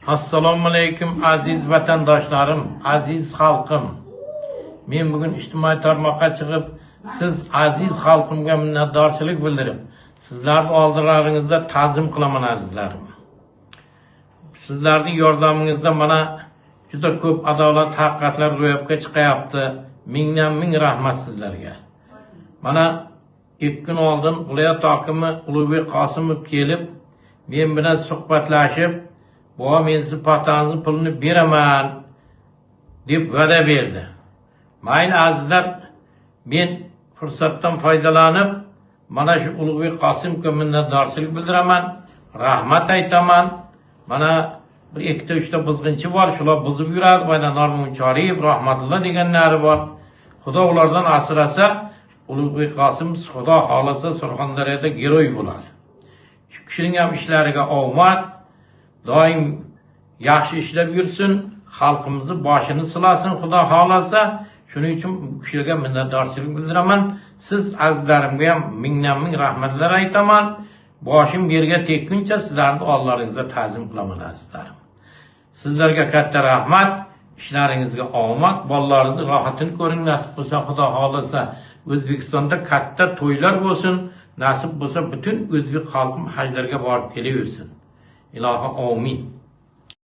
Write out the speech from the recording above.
Assalomu alaykum aziz vatandoshlarım, aziz xalqim. Men bugun ijtimoiy tarmoqqa chiqib, siz aziz xalqimga minnatdorchilik bildirib, sizlarning oldinlaringizda ta'zim qilaman azizlarim. Sizlarning yordamingizda mana juda ko'p adolat haqiqatlar ro'yobga chiqayapti. Mingdan ming rahmat sizlarga. Mana 2 kun oldin viloyat hokimi Ulug'bek Qosimov kelib, men bilan suhbatlashib, "Baba, men siz paxtangizni pulini beraman" deb va'da berdi. Mayli azizlar, men fursatdan foydalanib, mana shu Ulug'bek Qosimovga minnatdorchilik bildiraman, rahmat aytaman. Mana bir 2-3 buzg'unchi bor, shular buzib yuradi. Mana Norman Choriyev, rahmatulloh deganlari bor. Xudo ulardan asrasa, Ulug'bek Qosimov xudo xolasa Surxondaryoda giroy bo'ladi. Shu kishining ham ishlariga omad, doim yaxshi ishlab yursin, xalqimizni boshini silasin xudo xolasa. Shuning uchun bu kishilarga minnatdorchilik bildiraman. Siz azizlarimga ham mingdan ming rahmatlar aytaman. Boshim yerga tekkuncha sizlarning oldlaringizda ta'zim qilaman azizlarim. Sizlarga katta rahmat, ishlaringizga omad, bolalaringizni rohatini ko'ring, nasib bo'lsa xudo xolasa O'zbekistonda katta to'ylar bo'lsin, nasib bo'lsa butun o'zbek xalqim hajlarga borib kelaversin. Ilohi amin.